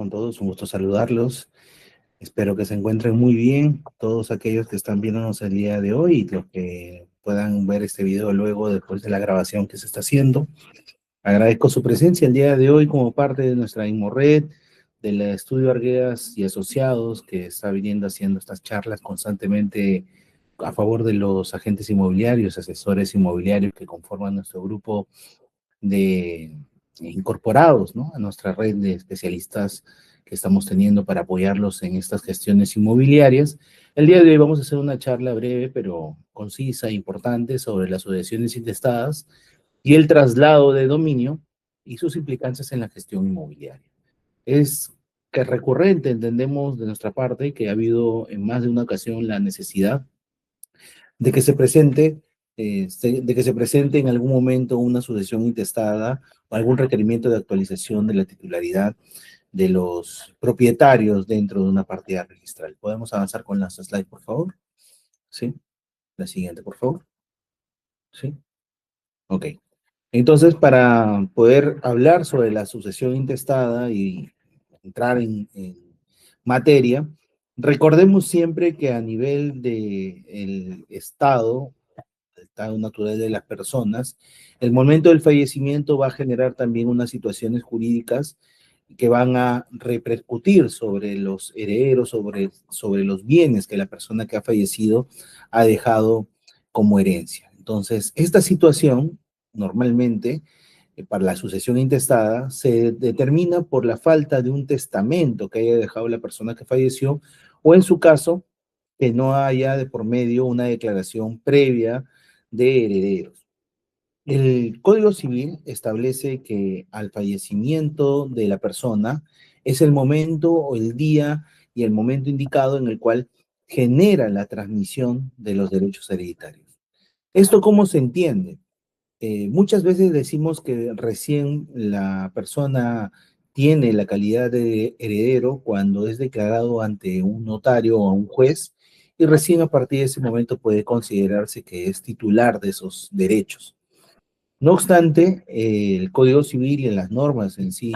con todos? Un gusto saludarlos. Espero que se encuentren muy bien, todos aquellos que están viéndonos el día de hoy y los que puedan ver este video luego después de la grabación que se está haciendo. Agradezco su presencia el día de hoy como parte de nuestra InmoRed, del estudio Arguedas y Asociados, que está viniendo haciendo estas charlas constantemente a favor de los agentes inmobiliarios, asesores inmobiliarios que conforman nuestro grupo de incorporados, ¿no?, a nuestra red de especialistas que estamos teniendo para apoyarlos en estas gestiones inmobiliarias. El día de hoy vamos a hacer una charla breve, pero concisa e importante sobre las sucesiones intestadas y el traslado de dominio y sus implicancias en la gestión inmobiliaria. Es que recurrente, entendemos de nuestra parte, que ha habido en más de una ocasión la necesidad de que se presente, de que se presente en algún momento una sucesión intestada o algún requerimiento de actualización de la titularidad de los propietarios dentro de una partida registral. ¿Podemos avanzar con las slides, por favor? Sí. La siguiente, por favor. Sí. Ok. Entonces, para poder hablar sobre la sucesión intestada y entrar en materia, recordemos siempre que a nivel del estado natural de las personas, el momento del fallecimiento va a generar también unas situaciones jurídicas que van a repercutir sobre los herederos, sobre los bienes que la persona que ha fallecido ha dejado como herencia. Entonces, esta situación, normalmente, para la sucesión intestada, se determina por la falta de un testamento que haya dejado la persona que falleció, o en su caso, que no haya de por medio una declaración previa de herederos. El Código Civil establece que al fallecimiento de la persona es el momento o el día y el momento indicado en el cual genera la transmisión de los derechos hereditarios. ¿Esto cómo se entiende? Muchas veces decimos que recién la persona tiene la calidad de heredero cuando es declarado ante un notario o un juez, y recién a partir de ese momento puede considerarse que es titular de esos derechos. No obstante, el Código Civil y las normas en sí,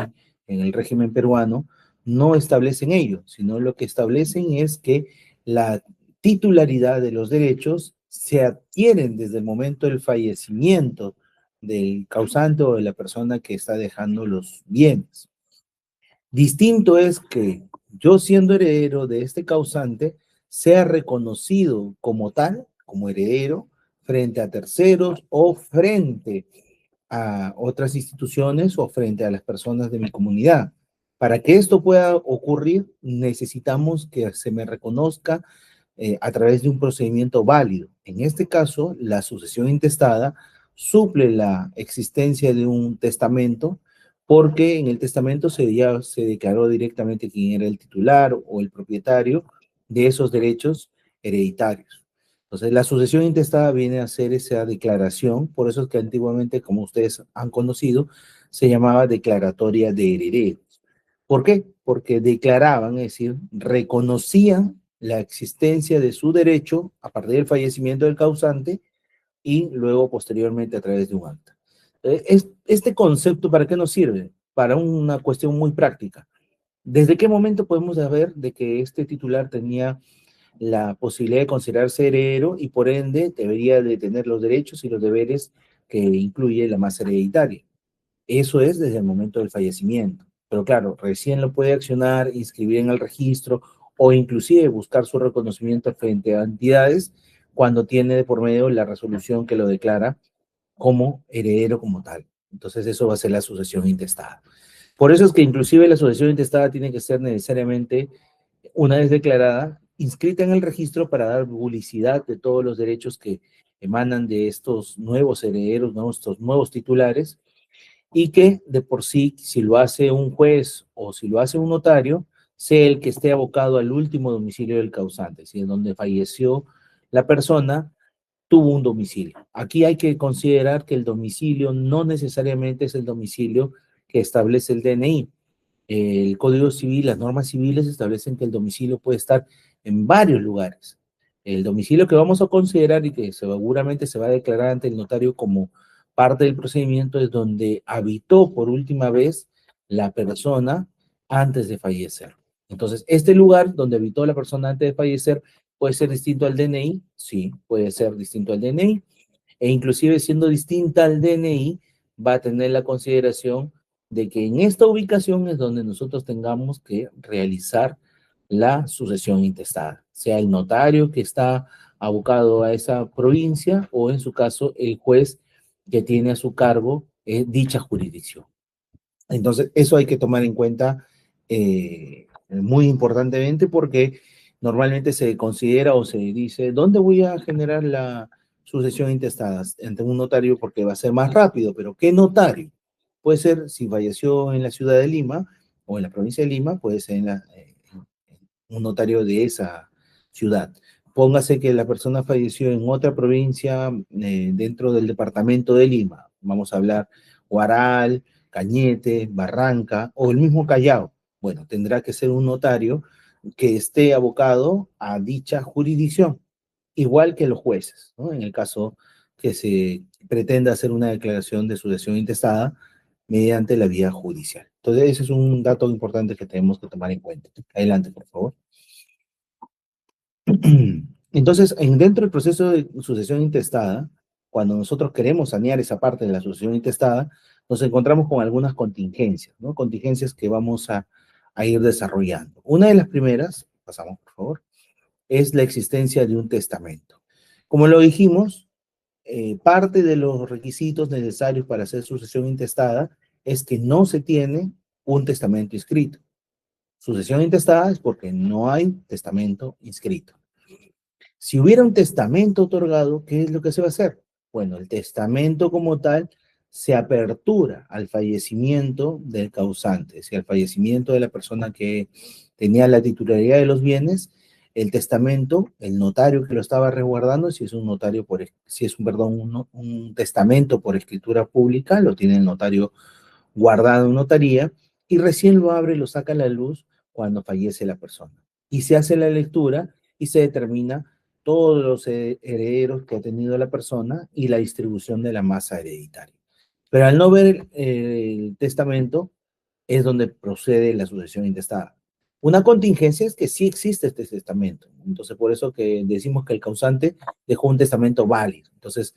en el régimen peruano, no establecen ello, sino lo que establecen es que la titularidad de los derechos se adquieren desde el momento del fallecimiento del causante o de la persona que está dejando los bienes. Distinto es que yo, siendo heredero de este causante, sea reconocido como tal, como heredero, frente a terceros o frente a otras instituciones o frente a las personas de mi comunidad. Para que esto pueda ocurrir, necesitamos que se me reconozca a través de un procedimiento válido. En este caso, la sucesión intestada suple la existencia de un testamento, porque en el testamento ya se declaró directamente quién era el titular o el propietario de esos derechos hereditarios. Entonces, la sucesión intestada viene a ser esa declaración, por eso es que antiguamente, como ustedes han conocido, se llamaba declaratoria de herederos. ¿Por qué? Porque declaraban, es decir, reconocían la existencia de su derecho a partir del fallecimiento del causante y luego posteriormente a través de un acta. Este concepto, ¿para qué nos sirve? Para una cuestión muy práctica. ¿Desde qué momento podemos saber de que este titular tenía la posibilidad de considerarse heredero y por ende debería de tener los derechos y los deberes que incluye la masa hereditaria? Eso es desde el momento del fallecimiento. Pero claro, recién lo puede accionar, inscribir en el registro o inclusive buscar su reconocimiento frente a entidades cuando tiene de por medio la resolución que lo declara como heredero como tal. Entonces eso va a ser la sucesión intestada. Por eso es que inclusive la sucesión intestada tiene que ser necesariamente, una vez declarada, inscrita en el registro para dar publicidad de todos los derechos que emanan de estos nuevos herederos, estos nuevos titulares, y que de por sí, si lo hace un juez o si lo hace un notario, sea el que esté abocado al último domicilio del causante, si en donde falleció la persona tuvo un domicilio. Aquí hay que considerar que el domicilio no necesariamente es el domicilio que establece el DNI. El Código Civil, las normas civiles establecen que el domicilio puede estar en varios lugares. El domicilio que vamos a considerar y que seguramente se va a declarar ante el notario como parte del procedimiento es donde habitó por última vez la persona antes de fallecer. Entonces, este lugar donde habitó la persona antes de fallecer puede ser distinto al DNI, sí, puede ser distinto al DNI, e inclusive siendo distinta al DNI, va a tener la consideración de que en esta ubicación es donde nosotros tengamos que realizar la sucesión intestada, sea el notario que está abocado a esa provincia o en su caso el juez que tiene a su cargo dicha jurisdicción. Entonces, eso hay que tomar en cuenta muy importantemente porque normalmente se considera o se dice, ¿dónde voy a generar la sucesión intestada? Ante un notario porque va a ser más rápido, pero ¿qué notario? Puede ser, si falleció en la ciudad de Lima o en la provincia de Lima, puede ser un notario de esa ciudad. Póngase que la persona falleció en otra provincia dentro del departamento de Lima. Vamos a hablar Huaral, Cañete, Barranca o el mismo Callao. Bueno, tendrá que ser un notario que esté abocado a dicha jurisdicción, igual que los jueces, ¿no? En el caso que se pretenda hacer una declaración de sucesión intestada mediante la vía judicial. Entonces, ese es un dato importante que tenemos que tomar en cuenta. Adelante, por favor. Entonces, dentro del proceso de sucesión intestada, cuando nosotros queremos sanear esa parte de la sucesión intestada, nos encontramos con algunas contingencias, ¿no? Contingencias que vamos a ir desarrollando. Una de las primeras, pasamos por favor, es la existencia de un testamento. Como lo dijimos, parte de los requisitos necesarios para hacer sucesión intestada es que no se tiene un testamento inscrito. Sucesión intestada es porque no hay testamento inscrito. Si hubiera un testamento otorgado, ¿qué es lo que se va a hacer? Bueno, el testamento como tal se apertura al fallecimiento del causante, si al fallecimiento de la persona que tenía la titularidad de los bienes, el testamento, el notario que lo estaba resguardando, si es un notario por, si es un, perdón, un testamento por escritura pública, lo tiene el notario guardado en notaría y recién lo abre y lo saca a la luz cuando fallece la persona. Y se hace la lectura y se determina todos los herederos que ha tenido la persona y la distribución de la masa hereditaria. Pero al no ver el testamento es donde procede la sucesión intestada. Una contingencia es que sí existe este testamento. Entonces, por eso que decimos que el causante dejó un testamento válido. Entonces,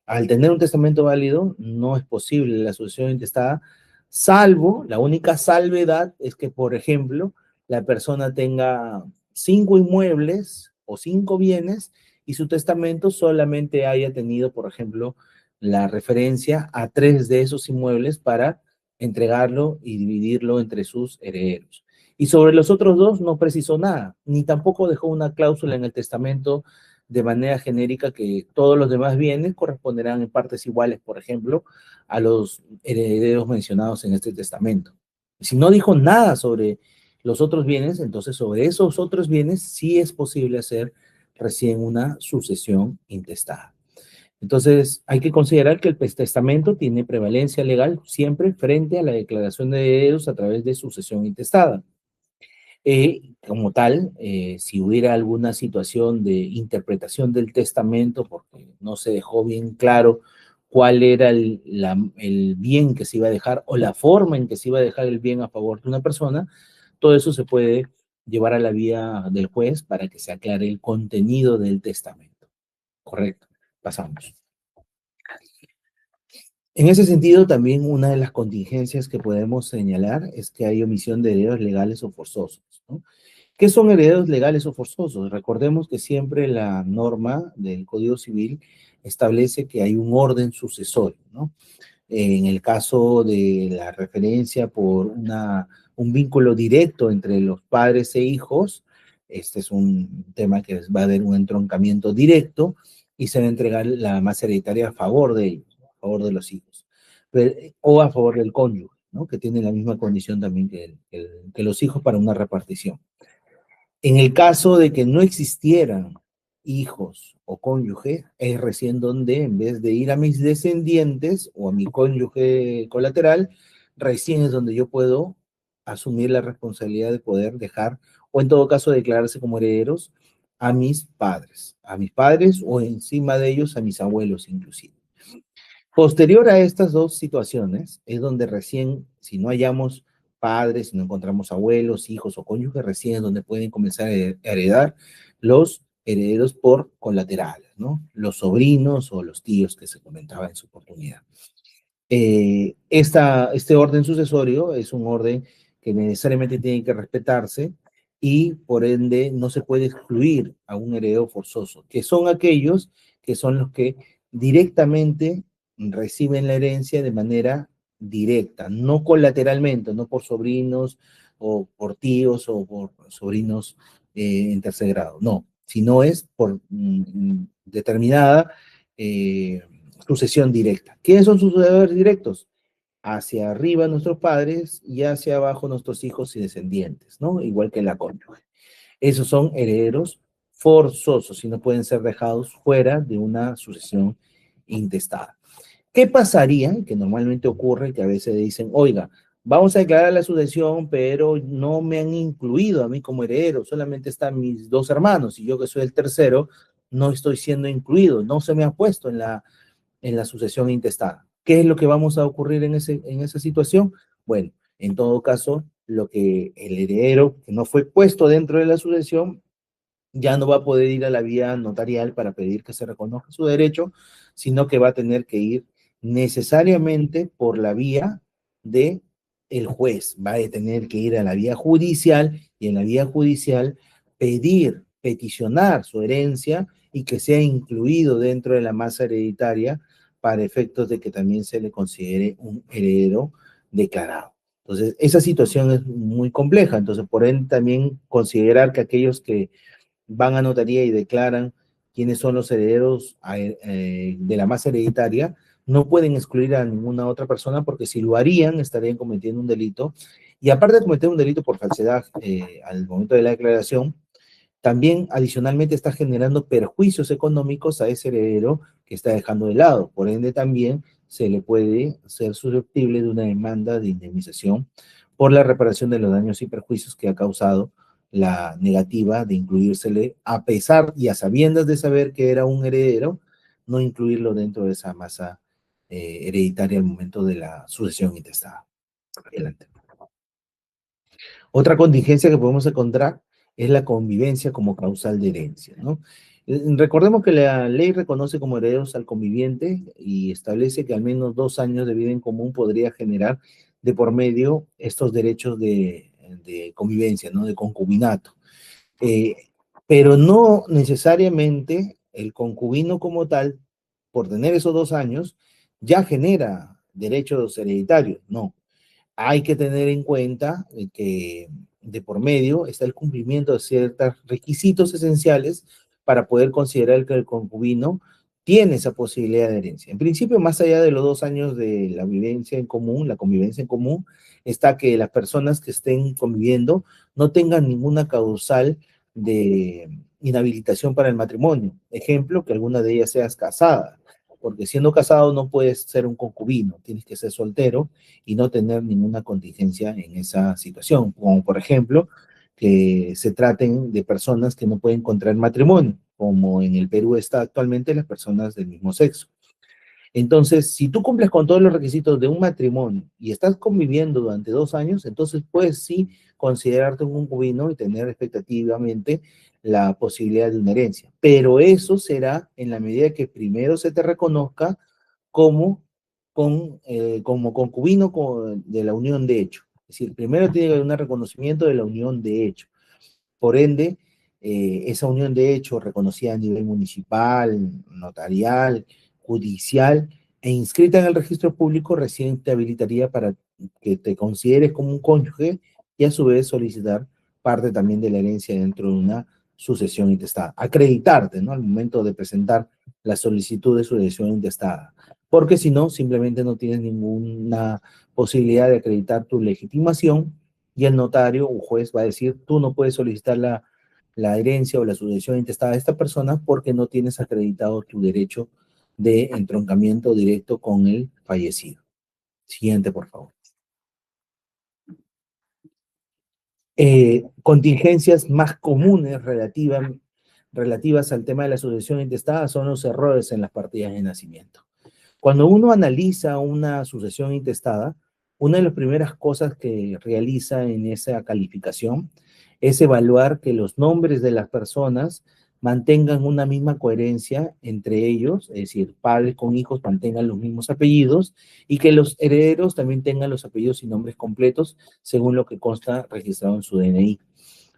al tener un testamento válido, no es posible la sucesión intestada, salvo, la única salvedad es que, por ejemplo, la persona tenga 5 inmuebles o 5 bienes y su testamento solamente haya tenido, por ejemplo, la referencia a 3 de esos inmuebles para entregarlo y dividirlo entre sus herederos. Y sobre los otros 2 no precisó nada, ni tampoco dejó una cláusula en el testamento de manera genérica que todos los demás bienes corresponderán en partes iguales, por ejemplo, a los herederos mencionados en este testamento. Si no dijo nada sobre los otros bienes, entonces sobre esos otros bienes sí es posible hacer recién una sucesión intestada. Entonces, hay que considerar que el testamento tiene prevalencia legal siempre frente a la declaración de herederos a través de sucesión intestada. Como tal, si hubiera alguna situación de interpretación del testamento, porque no se dejó bien claro cuál era el bien que se iba a dejar o la forma en que se iba a dejar el bien a favor de una persona, todo eso se puede llevar a la vía del juez para que se aclare el contenido del testamento. Correcto. Pasamos. En ese sentido, también una de las contingencias que podemos señalar es que hay omisión de herederos legales o forzosos, ¿no? ¿Qué son herederos legales o forzosos? Recordemos que siempre la norma del Código Civil establece que hay un orden sucesorio, ¿no? En el caso de la referencia por un vínculo directo entre los padres e hijos, este es un tema que va a haber un entroncamiento directo y se va a entregar la masa hereditaria a favor de ellos, ¿no? A favor de los hijos, o a favor del cónyuge, ¿no? Que tiene la misma condición también que los hijos para una repartición. En el caso de que no existieran hijos o cónyuge, es recién donde en vez de ir a mis descendientes o a mi cónyuge colateral, recién es donde yo puedo asumir la responsabilidad de poder dejar, o en todo caso declararse como herederos a mis padres o encima de ellos a mis abuelos inclusive. Posterior a estas dos situaciones es donde recién, si no hayamos padres, si no encontramos abuelos, hijos o cónyuges recién donde pueden comenzar a heredar los herederos por colaterales, ¿no? Los sobrinos o los tíos que se comentaba en su oportunidad. Este orden sucesorio es un orden que necesariamente tiene que respetarse y por ende no se puede excluir a un heredero forzoso, que son aquellos que son los que directamente reciben la herencia de manera directa, no colateralmente, no por sobrinos o por tíos o por sobrinos en tercer grado, no, sino es por determinada sucesión directa. ¿Quiénes son sus sucesores directos? Hacia arriba nuestros padres y hacia abajo nuestros hijos y descendientes, ¿no? Igual que la cónyuge. Esos son herederos forzosos y no pueden ser dejados fuera de una sucesión intestada. ¿Qué pasaría? Que normalmente ocurre que a veces dicen, oiga, vamos a declarar la sucesión, pero no me han incluido a mí como heredero, solamente están mis dos hermanos y yo que soy el tercero, no estoy siendo incluido, no se me ha puesto en la sucesión intestada. ¿Qué es lo que vamos a ocurrir en esa situación? Bueno, en todo caso, lo que el heredero que no fue puesto dentro de la sucesión ya no va a poder ir a la vía notarial para pedir que se reconozca su derecho, sino que va a tener que ir necesariamente por la vía de el juez, va a tener que ir a la vía judicial y en la vía judicial pedir, peticionar su herencia y que sea incluido dentro de la masa hereditaria para efectos de que también se le considere un heredero declarado. Entonces, esa situación es muy compleja, entonces por ende también considerar que aquellos que van a notaría y declaran quiénes son los herederos de la masa hereditaria, no pueden excluir a ninguna otra persona porque si lo harían estarían cometiendo un delito. Y aparte de cometer un delito por falsedad al momento de la declaración, también adicionalmente está generando perjuicios económicos a ese heredero que está dejando de lado. Por ende también se le puede ser susceptible de una demanda de indemnización por la reparación de los daños y perjuicios que ha causado la negativa de incluírsele, a pesar y a sabiendas de saber que era un heredero, no incluirlo dentro de esa masa hereditaria al momento de la sucesión intestada. Adelante. Otra contingencia que podemos encontrar es la convivencia como causal de herencia, ¿no? Recordemos que la ley reconoce como herederos al conviviente y establece que al menos 2 años de vida en común podría generar de por medio estos derechos de convivencia, ¿no? De concubinato. Eh, pero no necesariamente el concubino como tal, por tener esos 2 años, ya genera derechos hereditarios, no. Hay que tener en cuenta que de por medio está el cumplimiento de ciertos requisitos esenciales para poder considerar que el concubino tiene esa posibilidad de herencia. En principio, más allá de los 2 años de la vivencia en común, la convivencia en común, está que las personas que estén conviviendo no tengan ninguna causal de inhabilitación para el matrimonio. Ejemplo, que alguna de ellas seas casada, porque siendo casado no puedes ser un concubino, tienes que ser soltero y no tener ninguna contingencia en esa situación, como por ejemplo que se traten de personas que no pueden contraer matrimonio, como en el Perú está actualmente las personas del mismo sexo. Entonces, si tú cumples con todos los requisitos de un matrimonio y estás conviviendo durante 2 años, entonces puedes sí considerarte un concubino y tener expectativamente la posibilidad de una herencia. Pero eso será en la medida que primero se te reconozca como, como concubino de la unión de hecho. Es decir, primero tiene que haber un reconocimiento de la unión de hecho. Por ende, esa unión de hecho reconocida a nivel municipal, notarial, judicial e inscrita en el registro público recién te habilitaría para que te consideres como un cónyuge y a su vez solicitar parte también de la herencia dentro de una sucesión intestada. Acreditarte, ¿no? Al momento de presentar la solicitud de sucesión intestada. Porque si no, simplemente no tienes ninguna posibilidad de acreditar tu legitimación y el notario o juez va a decir, tú no puedes solicitar la herencia o la sucesión intestada de esta persona porque no tienes acreditado tu derecho de entroncamiento directo con el fallecido. Siguiente, por favor. Contingencias más comunes relativas al tema de la sucesión intestada son los errores en las partidas de nacimiento. Cuando uno analiza una sucesión intestada, una de las primeras cosas que realiza en esa calificación es evaluar que los nombres de las personas mantengan una misma coherencia entre ellos, es decir, padres con hijos mantengan los mismos apellidos y que los herederos también tengan los apellidos y nombres completos según lo que consta registrado en su DNI.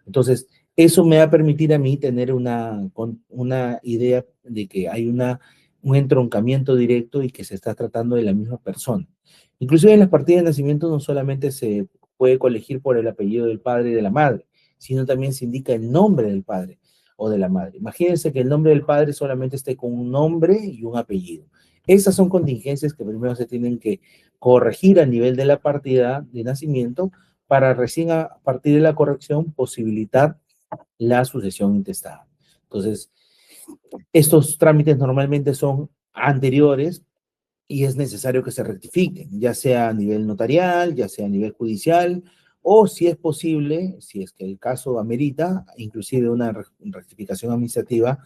Entonces, eso me va a permitir a mí tener una idea de que hay un entroncamiento directo y que se está tratando de la misma persona. Inclusive en las partidas de nacimiento no solamente se puede colegir por el apellido del padre y de la madre, sino también se indica el nombre del padre o de la madre. Imagínense que el nombre del padre solamente esté con un nombre y un apellido. Esas son contingencias que primero se tienen que corregir a nivel de la partida de nacimiento para recién a partir de la corrección posibilitar la sucesión intestada. Entonces, estos trámites normalmente son anteriores y es necesario que se rectifiquen, ya sea a nivel notarial, ya sea a nivel judicial, o si es posible, si es que el caso amerita, inclusive una rectificación administrativa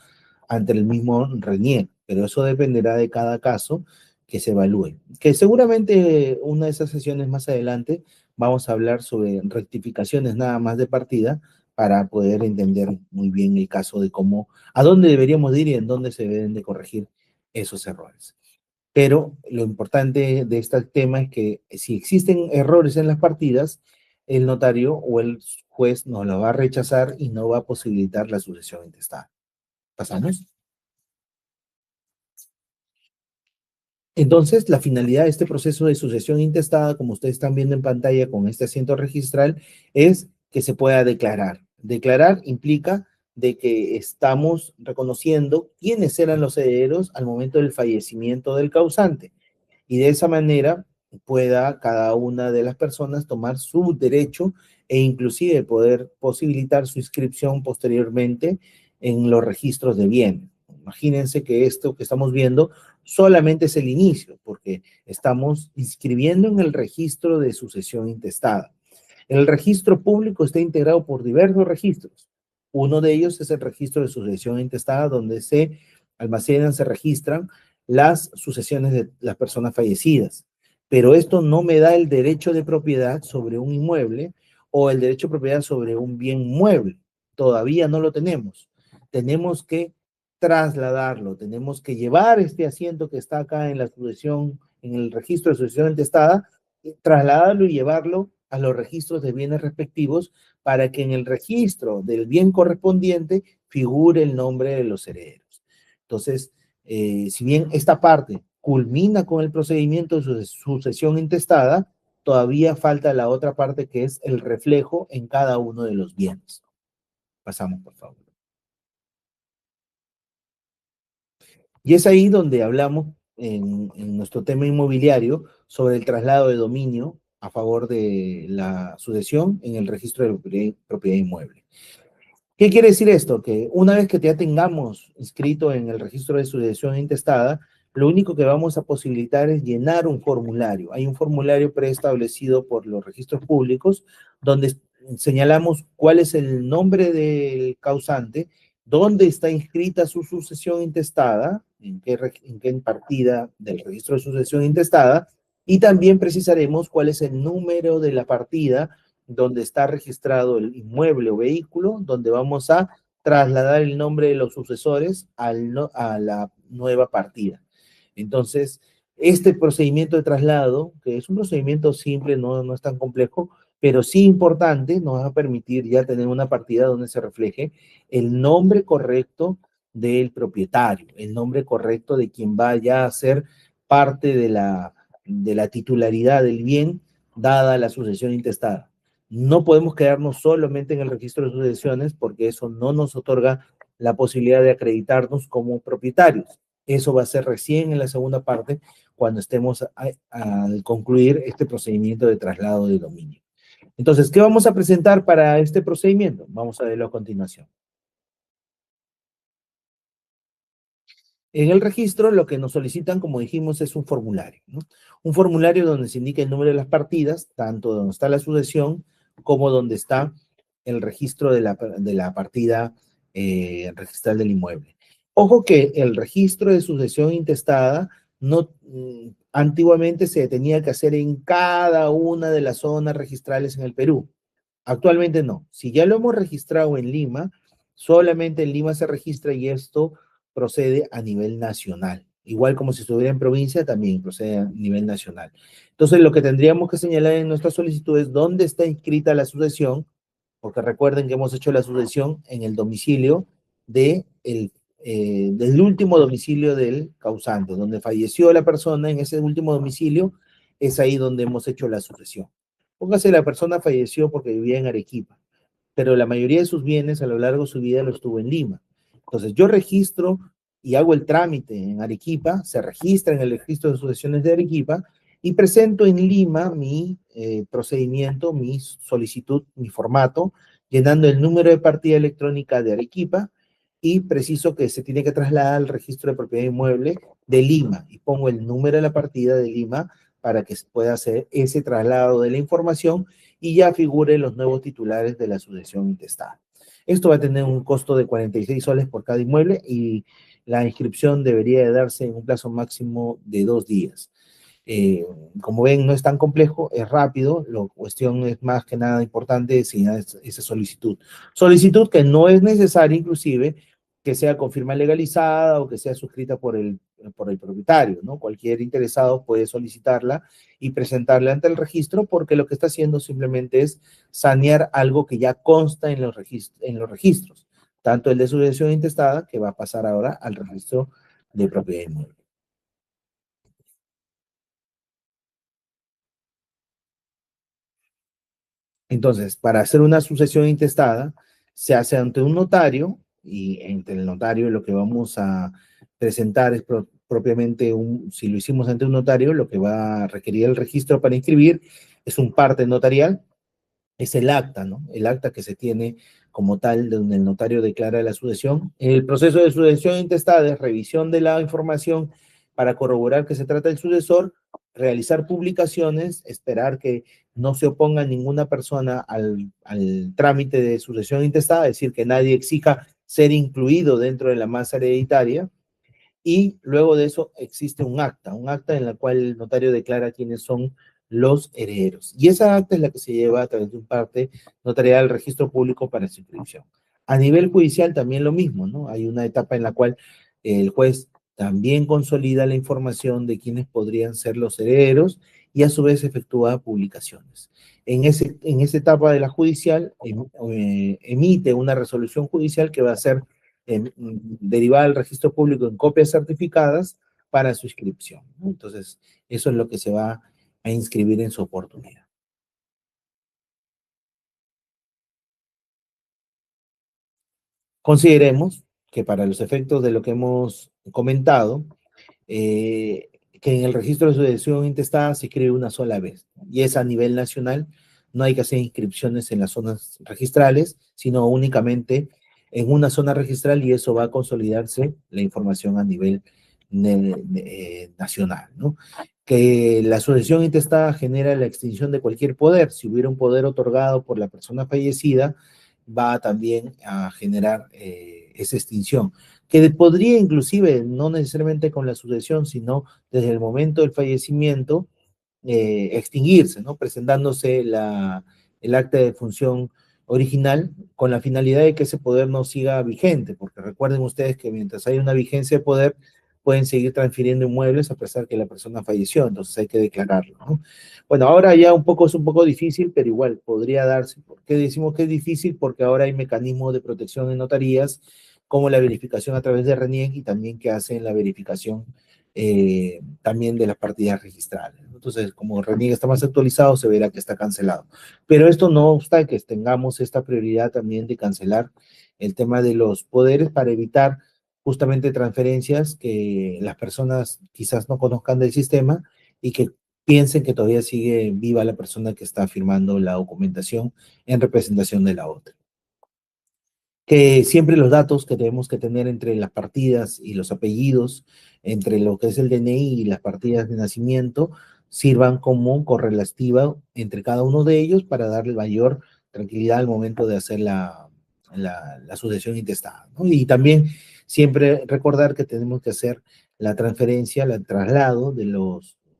ante el mismo RENIEC, pero eso dependerá de cada caso que se evalúe. Que seguramente una de esas sesiones más adelante vamos a hablar sobre rectificaciones nada más de partida para poder entender muy bien el caso de cómo, a dónde deberíamos ir y en dónde se deben de corregir esos errores. Pero lo importante de este tema es que si existen errores en las partidas, el notario o el juez no lo va a rechazar y no va a posibilitar la sucesión intestada. ¿Pasamos? Entonces, la finalidad de este proceso de sucesión intestada, como ustedes están viendo en pantalla con este asiento registral, es que se pueda declarar. Declarar implica de que estamos reconociendo quiénes eran los herederos al momento del fallecimiento del causante. Y de esa manera pueda cada una de las personas tomar su derecho e inclusive poder posibilitar su inscripción posteriormente en los registros de bienes. Imagínense que esto que estamos viendo solamente es el inicio, porque estamos inscribiendo en el registro de sucesión intestada. El registro público está integrado por diversos registros. Uno de ellos es el registro de sucesión intestada, donde se almacenan, se registran las sucesiones de las personas fallecidas. Pero esto no me da el derecho de propiedad sobre un inmueble o el derecho de propiedad sobre un bien mueble. Todavía no lo tenemos. Tenemos que trasladarlo, tenemos que llevar este asiento que está acá en la sucesión, en el registro de sucesión intestada, trasladarlo y llevarlo a los registros de bienes respectivos para que en el registro del bien correspondiente figure el nombre de los herederos. Entonces, si bien esta parte culmina con el procedimiento de sucesión intestada, todavía falta la otra parte que es el reflejo en cada uno de los bienes. Pasamos, por favor. Y es ahí donde hablamos en nuestro tema inmobiliario sobre el traslado de dominio a favor de la sucesión en el registro de propiedad inmueble. ¿Qué quiere decir esto? Que una vez que ya tengamos inscrito en el registro de sucesión intestada, lo único que vamos a posibilitar es llenar un formulario. Hay un formulario preestablecido por los registros públicos donde señalamos cuál es el nombre del causante, dónde está inscrita su sucesión intestada, en qué partida del registro de sucesión intestada, y también precisaremos cuál es el número de la partida donde está registrado el inmueble o vehículo, donde vamos a trasladar el nombre de los sucesores a la nueva partida. Entonces, este procedimiento de traslado, que es un procedimiento simple, no es tan complejo, pero sí importante, nos va a permitir ya tener una partida donde se refleje el nombre correcto del propietario, el nombre correcto de quien vaya a ser parte de la titularidad del bien dada la sucesión intestada. No podemos quedarnos solamente en el registro de sucesiones porque eso no nos otorga la posibilidad de acreditarnos como propietarios. Eso va a ser recién en la segunda parte cuando estemos al concluir este procedimiento de traslado de dominio. Entonces, ¿qué vamos a presentar para este procedimiento? Vamos a verlo a continuación. En el registro lo que nos solicitan, como dijimos, es un formulario, ¿no? Un formulario donde se indica el número de las partidas, tanto donde está la sucesión como donde está el registro de la partida registral del inmueble. Ojo que el registro de sucesión intestada no, Antiguamente se tenía que hacer en cada una de las zonas registrales en el Perú. Actualmente no. Si ya lo hemos registrado en Lima, solamente en Lima se registra y esto procede a nivel nacional. Igual como si estuviera en provincia, también procede a nivel nacional. Entonces, lo que tendríamos que señalar en nuestra solicitud es dónde está inscrita la sucesión, porque recuerden que hemos hecho la sucesión en el domicilio del último domicilio del causante, donde falleció la persona en ese último domicilio, es ahí donde hemos hecho la sucesión. Póngase, la persona falleció porque vivía en Arequipa, pero la mayoría de sus bienes a lo largo de su vida lo estuvo en Lima. Entonces, yo registro y hago el trámite en Arequipa, se registra en el registro de sucesiones de Arequipa y presento en Lima mi procedimiento, mi solicitud, mi formato, llenando el número de partida electrónica de Arequipa y preciso que se tiene que trasladar al registro de propiedad inmueble de Lima y pongo el número de la partida de Lima para que se pueda hacer ese traslado de la información y ya figuren los nuevos titulares de la sucesión intestada. Esto va a tener un costo de 46 soles por cada inmueble y la inscripción debería de darse en un plazo máximo de 2 días. Eh, Como ven, no es tan complejo, es rápido, la cuestión es más que nada importante enseñar esa solicitud. Solicitud que no es necesaria inclusive que sea con firma legalizada o que sea suscrita por el propietario, ¿no? Cualquier interesado puede solicitarla y presentarla ante el registro porque lo que está haciendo simplemente es sanear algo que ya consta en los registros, tanto el de sucesión intestada, que va a pasar ahora al registro de propiedad inmueble. Entonces, para hacer una sucesión intestada, se hace ante un notario y entre el notario lo que vamos a presentar es propiamente si lo hicimos ante un notario, lo que va a requerir el registro para inscribir es un parte notarial, es el acta, ¿no? El acta que se tiene como tal, donde el notario declara la sucesión. El proceso de sucesión intestada es revisión de la información para corroborar que se trata del sucesor, realizar publicaciones, esperar que no se oponga ninguna persona al trámite de sucesión intestada, es decir, que nadie exija ser incluido dentro de la masa hereditaria, y luego de eso existe un acta en la cual el notario declara quiénes son los herederos. Y esa acta es la que se lleva a través de un parte notarial al registro público para su inscripción. A nivel judicial también lo mismo, ¿no? Hay una etapa en la cual el juez también consolida la información de quiénes podrían ser los herederos y a su vez efectúa publicaciones. En esa etapa de la judicial emite una resolución judicial que va a ser derivada al registro público en copias certificadas para su inscripción, ¿no? Entonces, eso es lo que se va a inscribir en su oportunidad. Consideremos que para los efectos de lo que hemos comentado, eh, que en el registro de sucesión intestada se escribe una sola vez, ¿no? Y es a nivel nacional, no hay que hacer inscripciones en las zonas registrales, sino únicamente en una zona registral y eso va a consolidarse la información a nivel nacional, ¿no? Que la sucesión intestada genera la extinción de cualquier poder. Si hubiera un poder otorgado por la persona fallecida, va también a generar esa extinción que podría inclusive, no necesariamente con la sucesión, sino desde el momento del fallecimiento, extinguirse, ¿no? Presentándose el acta de función original con la finalidad de que ese poder no siga vigente, porque recuerden ustedes que mientras hay una vigencia de poder, pueden seguir transfiriendo inmuebles a pesar que la persona falleció, entonces hay que declararlo, ¿no? Bueno, ahora ya es un poco difícil, pero igual podría darse. ¿Por qué decimos que es difícil? Porque ahora hay mecanismos de protección en notarías, como la verificación a través de RENIEC y también que hacen la verificación también de las partidas registrales. Entonces, como RENIEC está más actualizado, se verá que está cancelado. Pero esto no obsta que tengamos esta prioridad también de cancelar el tema de los poderes para evitar justamente transferencias que las personas quizás no conozcan del sistema y que piensen que todavía sigue viva la persona que está firmando la documentación en representación de la otra. Que siempre los datos que tenemos que tener entre las partidas y los apellidos, entre lo que es el DNI y las partidas de nacimiento, sirvan como correlativa entre cada uno de ellos para darle mayor tranquilidad al momento de hacer la sucesión intestada, ¿no? Y también siempre recordar que tenemos que hacer la transferencia, el traslado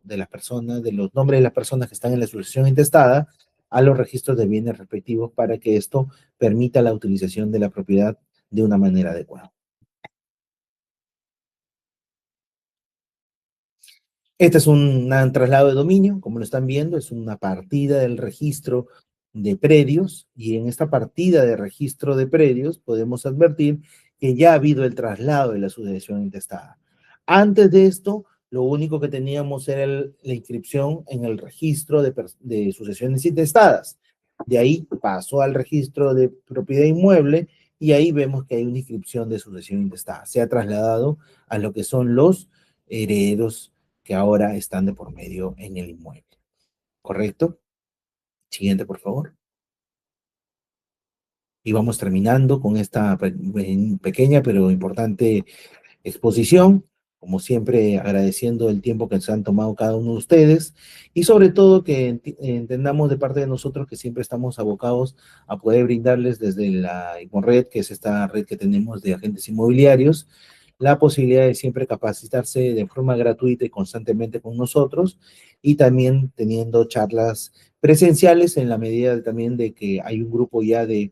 de las personas, de los nombres de las personas que están en la sucesión intestada a los registros de bienes respectivos para que esto permita la utilización de la propiedad de una manera adecuada. Este es un traslado de dominio, como lo están viendo, es una partida del registro de predios y en esta partida de registro de predios podemos advertir que ya ha habido el traslado de la sucesión intestada. Antes de esto, lo único que teníamos era la inscripción en el registro de sucesiones intestadas. De ahí pasó al registro de propiedad inmueble y ahí vemos que hay una inscripción de sucesión intestada. Se ha trasladado a lo que son los herederos que ahora están de por medio en el inmueble. ¿Correcto? Siguiente, por favor. Y vamos terminando con esta pequeña pero importante exposición. Como siempre, agradeciendo el tiempo que se han tomado cada uno de ustedes y sobre todo que entendamos de parte de nosotros que siempre estamos abocados a poder brindarles desde la ICONRED, que es esta red que tenemos de agentes inmobiliarios, la posibilidad de siempre capacitarse de forma gratuita y constantemente con nosotros y también teniendo charlas presenciales en la medida también de que hay un grupo ya de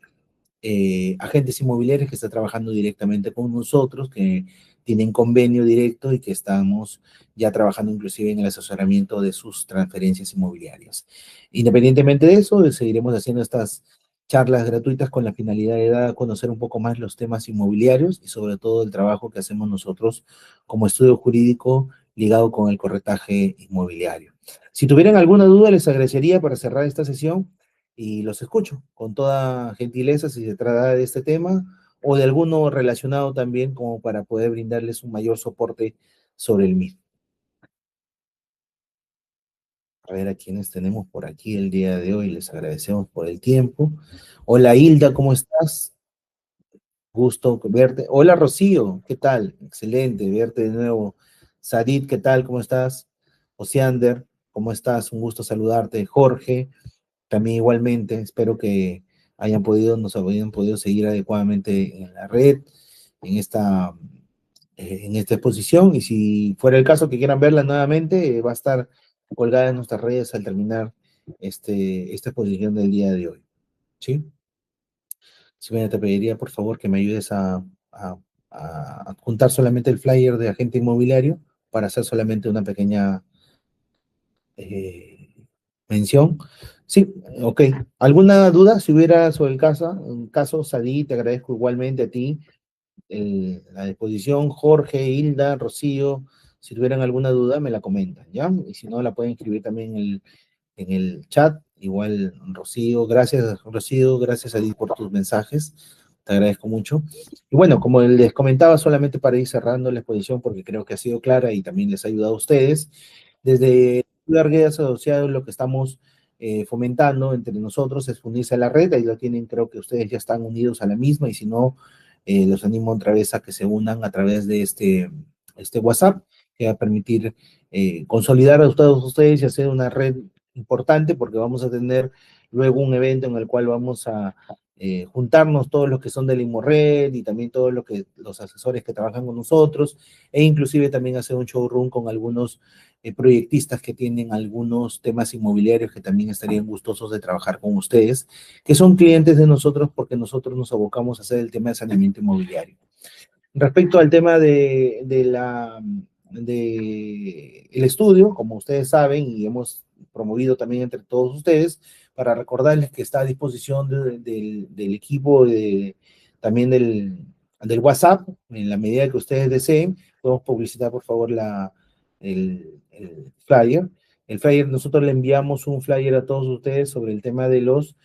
agentes inmobiliarios que está trabajando directamente con nosotros, que tienen convenio directo y que estamos ya trabajando inclusive en el asesoramiento de sus transferencias inmobiliarias. Independientemente de eso, seguiremos haciendo estas charlas gratuitas con la finalidad de dar a conocer un poco más los temas inmobiliarios y sobre todo el trabajo que hacemos nosotros como estudio jurídico ligado con el corretaje inmobiliario. Si tuvieran alguna duda, les agradecería para cerrar esta sesión y los escucho con toda gentileza si se trata de este tema o de alguno relacionado también como para poder brindarles un mayor soporte sobre el mismo. A ver a quienes tenemos por aquí el día de hoy, les agradecemos por el tiempo. Hola Hilda, ¿cómo estás? Gusto verte. Hola Rocío, ¿qué tal? Excelente verte de nuevo. Sadit, ¿qué tal? ¿Cómo estás? Osiander, ¿cómo estás? Un gusto saludarte. Jorge, también igualmente, espero que nos hayan podido seguir adecuadamente en la red, en esta exposición, y si fuera el caso que quieran verla nuevamente, va a estar colgada en nuestras redes al terminar esta exposición del día de hoy. ¿Sí? Si me te pediría, por favor, que me ayudes a, a adjuntar solamente el flyer de agente inmobiliario para hacer solamente una pequeña eh, mención. Sí, ok. ¿Alguna duda si hubiera sobre el caso? En caso, Sadí, te agradezco igualmente a ti la disposición. Jorge, Hilda, Rocío, si tuvieran alguna duda, me la comentan, ¿ya? Y si no, la pueden escribir también en el chat. Igual, Rocío, gracias a ti por tus mensajes. Te agradezco mucho. Y bueno, como les comentaba, solamente para ir cerrando la exposición, porque creo que ha sido clara y también les ha ayudado a ustedes, desde Arguedas Asociados lo que estamos fomentando entre nosotros es unirse a la red, ahí lo tienen, creo que ustedes ya están unidos a la misma, y si no, los animo otra vez a que se unan a través de este WhatsApp, que va a permitir consolidar a todos ustedes y hacer una red importante, porque vamos a tener luego un evento en el cual vamos a juntarnos todos los que son de la InmoRed y también todos los asesores que trabajan con nosotros, e inclusive también hacer un showroom con algunos proyectistas que tienen algunos temas inmobiliarios que también estarían gustosos de trabajar con ustedes, que son clientes de nosotros porque nosotros nos abocamos a hacer el tema de saneamiento inmobiliario. Respecto al tema de el estudio, como ustedes saben, y hemos promovido también entre todos ustedes, para recordarles que está a disposición del equipo también del WhatsApp, en la medida que ustedes deseen, podemos publicitar por favor el flyer. El flyer, nosotros le enviamos un flyer a todos ustedes sobre el tema de los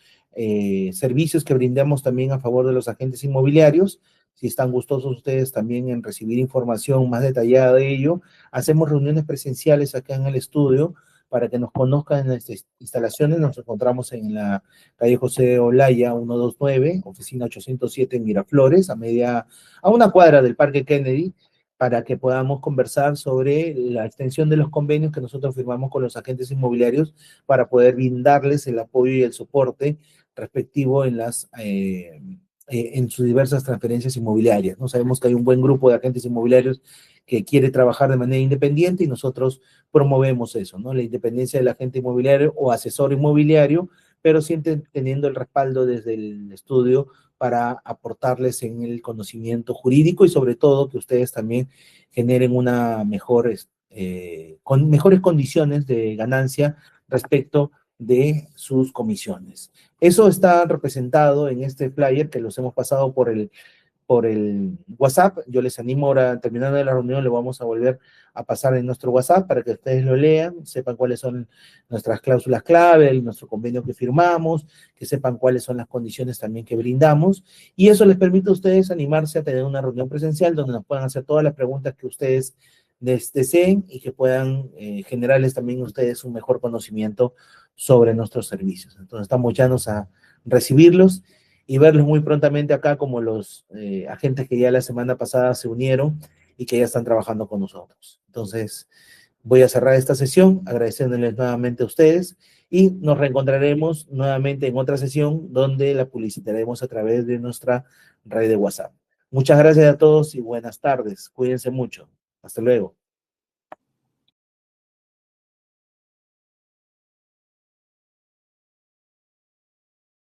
servicios que brindamos también a favor de los agentes inmobiliarios. Si están gustosos ustedes también en recibir información más detallada de ello, hacemos reuniones presenciales acá en el estudio para que nos conozcan en nuestras instalaciones. Nos encontramos en la calle José Olaya 129, oficina 807 en Miraflores, a una cuadra del Parque Kennedy, para que podamos conversar sobre la extensión de los convenios que nosotros firmamos con los agentes inmobiliarios para poder brindarles el apoyo y el soporte respectivo en sus diversas transferencias inmobiliarias, ¿no? Sabemos que hay un buen grupo de agentes inmobiliarios que quiere trabajar de manera independiente y nosotros promovemos eso, ¿no? La independencia del agente inmobiliario o asesor inmobiliario, pero siempre teniendo el respaldo desde el estudio para aportarles en el conocimiento jurídico y sobre todo que ustedes también generen una mejor, con mejores condiciones de ganancia respecto de sus comisiones. Eso está representado en este flyer que los hemos pasado por el WhatsApp. Yo les animo ahora, terminando de la reunión, le vamos a volver a pasar en nuestro WhatsApp para que ustedes lo lean, sepan cuáles son nuestras cláusulas clave, nuestro convenio que firmamos, que sepan cuáles son las condiciones también que brindamos, y eso les permite a ustedes animarse a tener una reunión presencial donde nos puedan hacer todas las preguntas que ustedes deseen y que puedan generarles también a ustedes un mejor conocimiento sobre nuestros servicios. Entonces estamos llanos a recibirlos y verlos muy prontamente acá como los agentes que ya la semana pasada se unieron y que ya están trabajando con nosotros. Entonces, voy a cerrar esta sesión agradeciéndoles nuevamente a ustedes y nos reencontraremos nuevamente en otra sesión donde la publicitaremos a través de nuestra red de WhatsApp. Muchas gracias a todos y buenas tardes. Cuídense mucho. Hasta luego.